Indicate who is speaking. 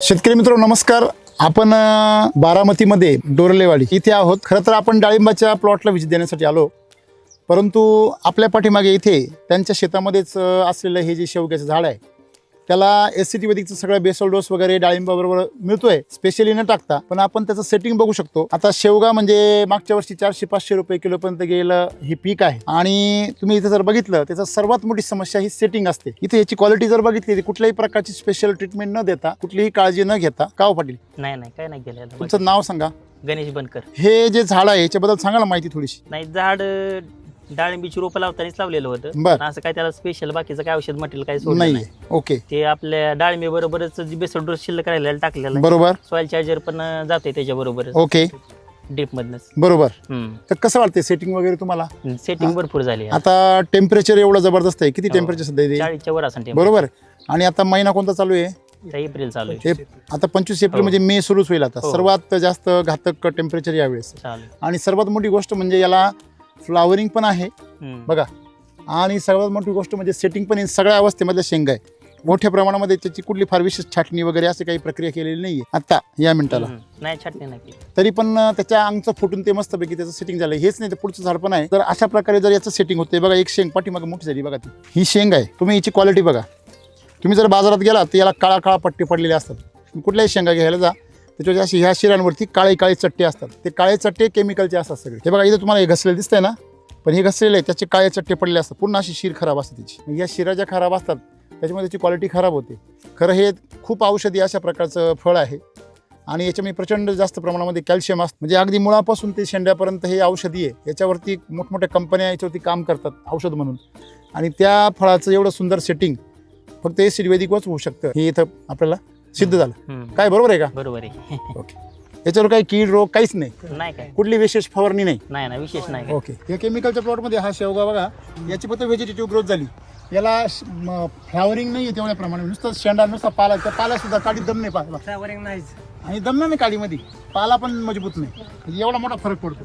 Speaker 1: शेतकरी मित्र नमस्कार. आपण बारामतीमध्ये डोरलेवाडी इथे आहोत. खरं तर आपण डाळिंबाच्या प्लॉटला व्हिजिट देण्यासाठी आलो, परंतु आपल्या पाठीमागे इथे त्यांच्या शेतामध्येच असलेलं हे जे शेवग्याचं झाड आहे त्याला एससीटी वैदिकचं सगळं बेसल डोस वगैरे डाळिंबाबरोबर मिळतोय, स्पेशली न टाकता. पण आपण त्याचं सेटिंग बघू शकतो. आता शेवगा म्हणजे मागच्या वर्षी 400-500 रुपये किलोपर्यंत गेलं हे पीक आहे. आणि तुम्ही इथे जर बघितलं त्याचं सर्वात मोठी समस्या ही सेटिंग असते. इथे याची क्वालिटी जर बघितली कुठल्याही प्रकारची स्पेशल ट्रीटमेंट न देता, कुठलीही काळजी न घेता. का हो पाटील?
Speaker 2: नाही काय नाही केलं.
Speaker 1: तुमचं नाव सांगा.
Speaker 2: गणेश बनकर.
Speaker 1: हे जे झाड आहे याच्याबद्दल सांगा ना माहिती थोडीशी.
Speaker 2: नाही, झाड डाळिंबीची रोपं लावतानाच लावलेलं होतं.
Speaker 1: बरं.
Speaker 2: असं काय त्याला स्पेशल बाकीचं काय औषध मटेरियल काही सोडलं
Speaker 1: नाही.
Speaker 2: नाही.
Speaker 1: ओके,
Speaker 2: ते आपल्या डाळिंबी बरोबरच जी बेसल डोस शिल्लक राहिलेला टाकलेला
Speaker 1: बरोबर.
Speaker 2: सॉइल चार्जर पण जाते त्याच्याबरोबर
Speaker 1: ओके,
Speaker 2: डीप मधनच.
Speaker 1: बरोबर. तर कसं वाटते सेटिंग वगैरे तुम्हाला?
Speaker 2: सेटिंग भरपूर झाली.
Speaker 1: आता टेम्परेचर एवढं जबरदस्त आहे. किती टेम्परेचर सध्या इथे?
Speaker 2: 40च्या वर असं
Speaker 1: बरोबर. आणि आता महिना कोणता चालू आहे?
Speaker 2: एप्रिल चालू आहे.
Speaker 1: आता 25 एप्रिल म्हणजे मे सुरूच होईल. आता
Speaker 2: हो.
Speaker 1: सर्वात जास्त घातक टेम्परेचर यावेळेस.
Speaker 2: चालू.
Speaker 1: आणि सर्वात मोठी गोष्ट म्हणजे याला फ्लावरिंग पण आहे बघा. आणि सर्वात मोठी गोष्ट म्हणजे सेटिंग पण सगळ्या अवस्थेमधल्या शेंगा आहे. मोठ्या प्रमाणामध्ये त्याची कुठली फार विशेष छाटणी वगैरे असं काही प्रक्रिया केलेली नाहीये आता या मिनिटाला.
Speaker 2: नाही छाटणी नाही केली.
Speaker 1: तरी पण त्याच्या अंगचं फुटून ते मस्तपैकी त्याचं सेटिंग झालं. हेच नाही तर पुढचं झाड पण आहे. तर अशा प्रकारे जर याचं सेटिंग होते बघा. एक शेंग पाठीमागे मोठी झाली बघा. ती ही शेंग आहे. तुम्ही याची क्वालिटी बघा. तुम्ही जर बाजारात गेला तर याला काळा काळा पट्टे पडलेले असतात. कुठल्याही शेंगा घ्यायला जा त्याच्या अशी ह्या शिरांवरती काळे काळे चट्टे असतात. ते काळे चट्टे केमिकलचे असतात सगळे. हे बघा इथं तुम्हाला हे घसलेलं दिसतंय ना, पण हे घसलेले आहे त्याचे काळे चट्टे पडलेले असतात. पूर्ण अशी शीर खराब असते त्याची. या शिरा ज्या खराब असतात त्याच्यामुळे त्याची क्वालिटी खराब होते. खरं हे खूप औषधी अशा प्रकारचं फळ आहे. आणि याच्यामध्ये प्रचंड जास्त प्रमाणामध्ये कॅल्शियम असतं. म्हणजे अगदी मुळापासून ते शेंड्यापर्यंत हे औषधी आहे. याच्यावरती मोठमोठ्या कंपन्या याच्यावरती काम करतात औषध म्हणून. आणि त्या फळाचं एवढं सुंदर सेटिंग फक्त एससीटी वैदिकच होऊ शकतं. हे इथं आपल्याला सिद्ध झालं. काय बरोबर आहे का?
Speaker 2: बरोबर आहे.
Speaker 1: ओके. याच्यावर काही कीड रोग काहीच नाही.
Speaker 2: नाही काय
Speaker 1: कुठली विशेष फवारणी नाही.
Speaker 2: नाही विशेष नाही काय.
Speaker 1: ओके. या केमिकलच्या प्लॉटमध्ये हा शेवगा बघा. याची फक्त व्हेजिटेटिव्ह ग्रोथ झाली. याला फ्लावरिंग नाही आहे तेवढ्या प्रमाणे. नुसतं शेंडा नुसता पाला. त्या पाला सुद्धा काडी दम नाही. पाला
Speaker 3: फ्लावरिंग नाहीच
Speaker 1: आणि दम नाही काडीमध्ये. पाला पण मजबूत नाही. एवढा मोठा फरक पडतो.